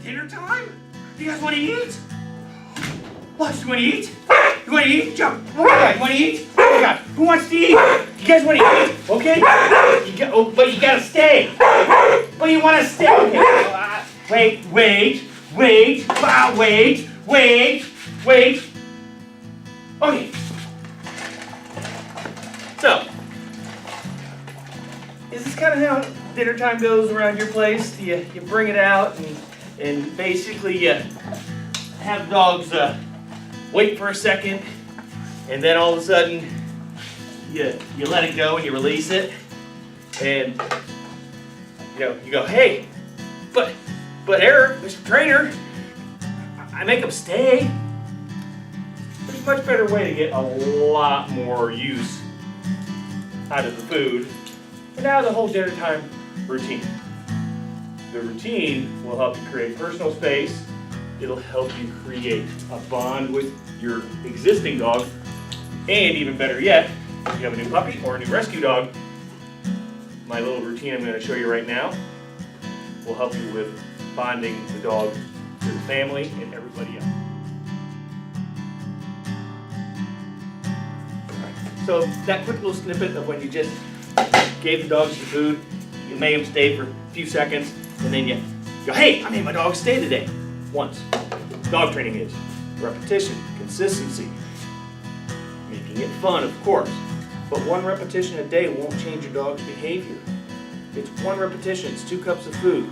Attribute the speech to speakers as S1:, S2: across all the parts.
S1: dinner time? Do you guys want to eat? What? You want to eat? You want to eat? Jump. Oh my God, you want to eat? Oh my God, who wants to eat? You guys want to eat? Okay? But you gotta stay. But you want to stay. Okay. Wait. Okay. So, is this kind of how dinner time goes around your place? You bring it out and basically you have dogs wait for a second, and then all of a sudden you let it go and you release it, and you go, hey, but Eric, Mr. Trainer, I make them stay. There's a much better way to get a lot more use out of the food, and now the whole dinner time routine. The routine will help you create personal space. It'll help you create a bond with your existing dog, and even better yet, if you have a new puppy or a new rescue dog, my little routine I'm going to show you right now will help you with bonding the dog to the family and everybody else. So that quick little snippet of when you just gave the dogs some food, you made them stay for a few seconds, and then you go, hey, I made my dog stay today. Once. Dog training is repetition, consistency, making it fun, of course. But one repetition a day won't change your dog's behavior. It's one repetition, it's 2 cups of food.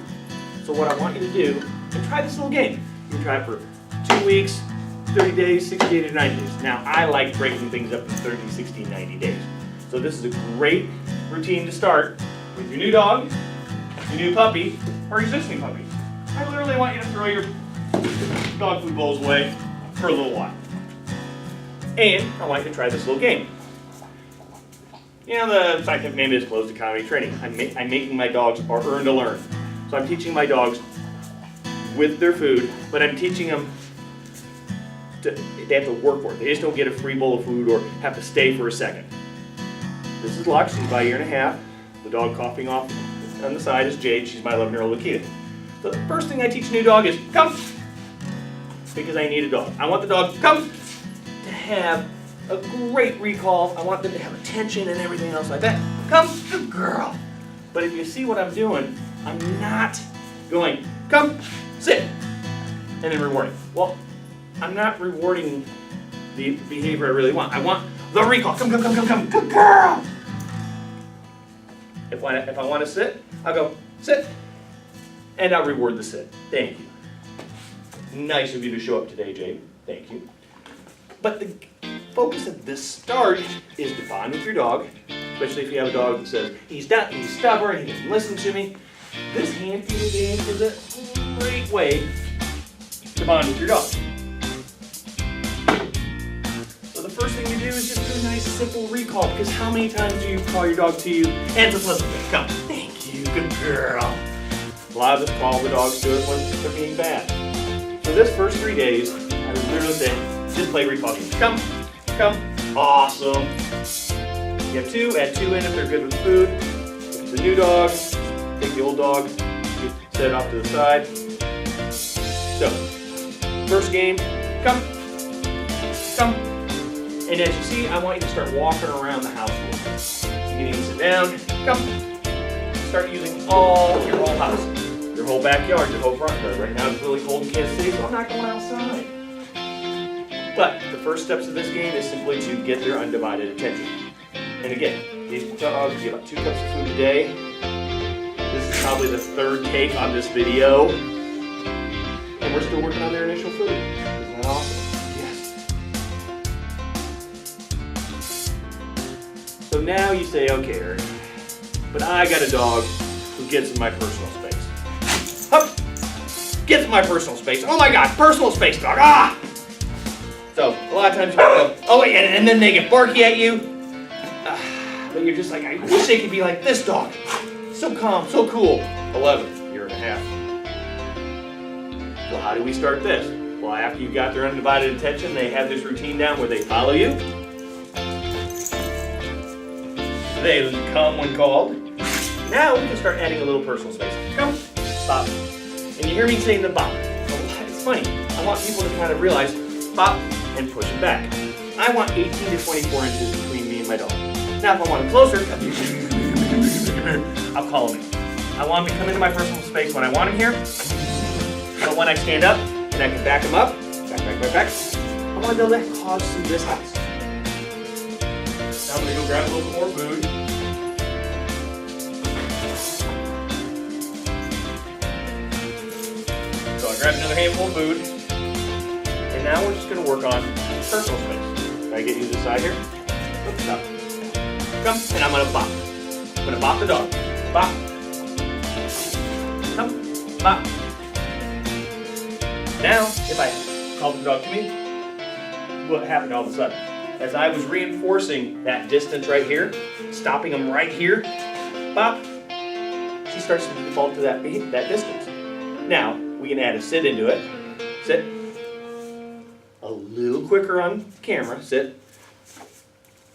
S1: So what I want you to do, and try this little game. You can try it for 2 weeks, 30 days, 60 to 90 days. Now, I like breaking things up in 30, 60, 90 days. So this is a great routine to start with your new dog, your new puppy, or existing puppy. I literally want you to throw your dog food bowls away for a little while. And I want you to try this little game. The scientific name is closed economy training. I'm making my dogs earn to learn. So I'm teaching my dogs with their food, but I'm teaching them they have to work for it. They just don't get a free bowl of food or have to stay for a second. This is Lux, she's about 1.5 years. The dog coughing off on the side is Jade, she's my 11-year-old Akita. So the first thing I teach a new dog is come, because I need a dog. I want the dog come to have a great recall. I want them to have attention and everything else like that. Come, good girl. But if you see what I'm doing, I'm not going, come, sit, and then rewarding. Well, I'm not rewarding the behavior I really want. I want the recall. Come, good girl. If I want to sit, I'll go, sit, and I'll reward the sit. Thank you. Nice of you to show up today, Jade. Thank you. But the focus at the start is to bond with your dog, especially if you have a dog that says, he's stubborn, he doesn't listen to me. This hand feeding game is a great way to bond with your dog. So the first thing you do is just do a nice simple recall, because how many times do you call your dog to you and just listen to me? Come, thank you, good girl. A lot of us call the dogs to us when they're being bad. So this first 3 days, I would literally say, just play recall games. Come, awesome. You have 2, add 2 in if they're good with food. If it's a new dog, take the old dog, set it off to the side. So, first game, come. And as you see, I want you to start walking around the house a little bit. You can even sit down, come. Start using your whole house, your whole backyard, your whole front yard. Right now it's really cold in Kansas City, so I'm not going outside. But the first steps of this game is simply to get their undivided attention. And again, these dogs get about 2 cups of food a day. This is probably the 3rd take on this video. And we're still working on their initial food. Isn't that awesome? Yes. So now you say, okay, Eric, but I got a dog who gets in my personal space. Hup! Gets in my personal space. Oh my God, personal space dog. Ah! So a lot of times you go, oh yeah, and then they get barky at you. But you're just like, I wish they could be like this dog. So calm, so cool. 11, 1.5 years. So how do we start this? Well, after you've got their undivided attention, they have this routine down where they follow you. They come when called. Now we can start adding a little personal space. Come, stop. And you hear me saying the bop. It's funny. I want people to kind of realize bop and push it back. I want 18 to 24 inches between me and my dog. Now if I want him closer, I'll call him in. I want him to come into my personal space when I want him here. But when I stand up and I can back him up, back, I want to be able to cause some distance. Now I'm going to go grab a little more food. So I grabbed another handful of food. And now we're just going to work on personal space. Can I get you to the side here? Oops, up. Come, and I'm going to bop. I'm going to bop the dog. Bop. Come, bop. Now, if I call the dog to me, what happened all of a sudden? As I was reinforcing that distance right here, stopping him right here, bop, she starts to default to that distance. Now, we can add a sit into it. Sit. A little quicker on camera. Sit.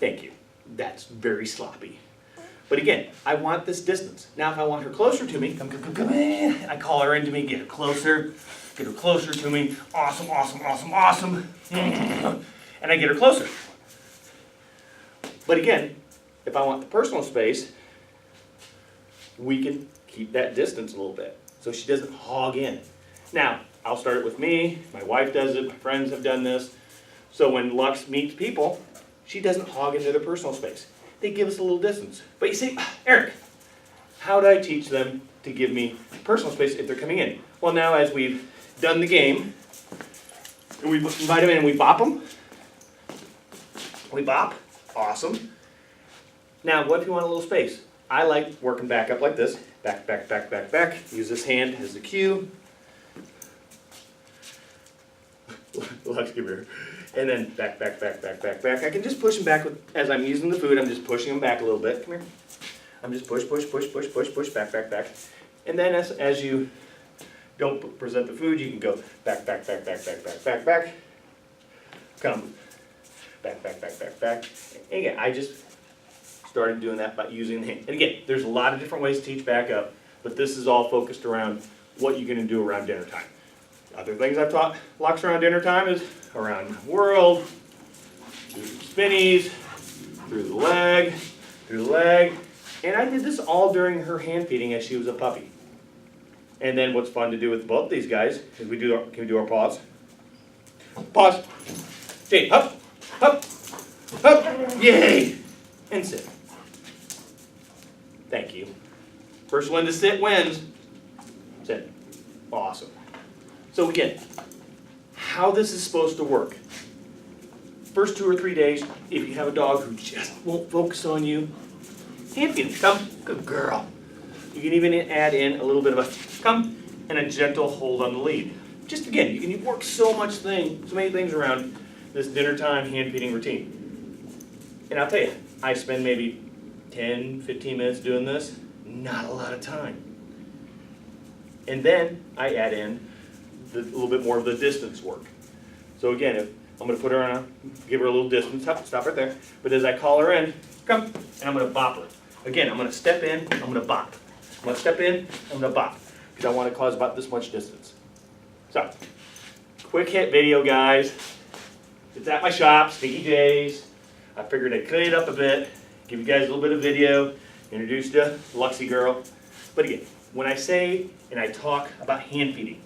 S1: Thank you. That's very sloppy. But again, I want this distance. Now, if I want her closer to me, come, I call her into me, get her closer to me. Awesome, awesome, awesome, awesome. And I get her closer. But again, if I want the personal space, we can keep that distance a little bit so she doesn't hog in. Now, I'll start it with me. My wife does it. My friends have done this. So when Lux meets people, she doesn't hog into their personal space. They give us a little distance. But you say, Eric, how do I teach them to give me personal space if they're coming in? Well, now as we've done the game, and we invite them in and we bop them. We bop. Awesome. Now, what if you want a little space? I like working back up like this. Back, back, back, back, back. Use this hand as a cue. Lux, give here. And then back, back, back, back, back, back. I can just push them back as I'm using the food. I'm just pushing them back a little bit. Come here. I'm just push, back, back, back. And then as you don't present the food, you can go back, back, back, back, back, back, back, back. Come. Back, back, back, back, back. And again, I just started doing that by using the hand. And again, there's a lot of different ways to teach back up, but this is all focused around what you're going to do around dinner time. Other things I've taught Lux around dinner time is around the world, do spinnies, through the leg, and I did this all during her hand feeding as she was a puppy. And then what's fun to do with both these guys is can we do our paws? Pause. Jade, up, up, up, yay, and sit. Thank you. First one to sit wins. Sit. Awesome. So again, how this is supposed to work. First 2 or 3 days, if you have a dog who just won't focus on you, hand feed him. Come, good girl. You can even add in a little bit of a come and a gentle hold on the lead. Just again, you can work so many things around this dinner time hand feeding routine. And I'll tell you, I spend maybe 10, 15 minutes doing this, not a lot of time. And then I add in a little bit more of the distance work. So again, if I'm going to put her on, give her a little distance, stop right there. But as I call her in, come, and I'm going to bop her. Again, I'm going to step in, I'm going to bop. I'm going to step in, I'm going to bop. Because I want to cause about this much distance. So, quick hit video, guys. It's at my shop, Stinky J's. I figured I'd clean it up a bit, give you guys a little bit of video, introduce you to Luxy Girl. But again, when I say and I talk about hand feeding,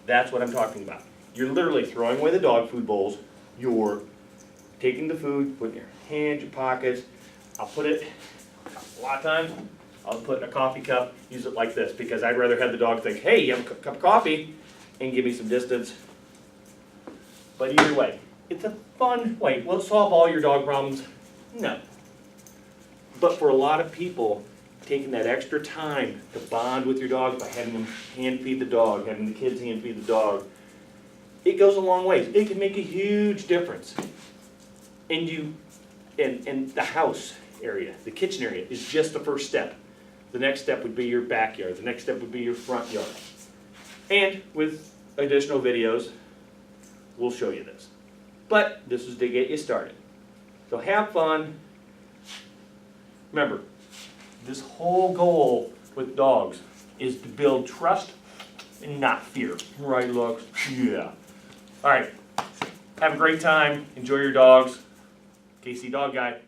S1: that's what I'm talking about. You're literally throwing away the dog food bowls. You're taking the food, putting it in your hands, your pockets. I'll put it, a lot of times, I'll put it in a coffee cup, use it like this, because I'd rather have the dog think, hey, you have a cup of coffee, and give me some distance. But either way, it's a fun way. Will it solve all your dog problems? No. But for a lot of people, taking that extra time to bond with your dog by having them hand feed the dog, having the kids hand feed the dog, it goes a long ways. It can make a huge difference. And the house area, the kitchen area, is just the first step. The next step would be your backyard. The next step would be your front yard. And with additional videos, we'll show you this. But this is to get you started. So have fun. Remember, this whole goal with dogs is to build trust and not fear. Right, Lux? Yeah. All right. Have a great time. Enjoy your dogs. KC Dog Guy.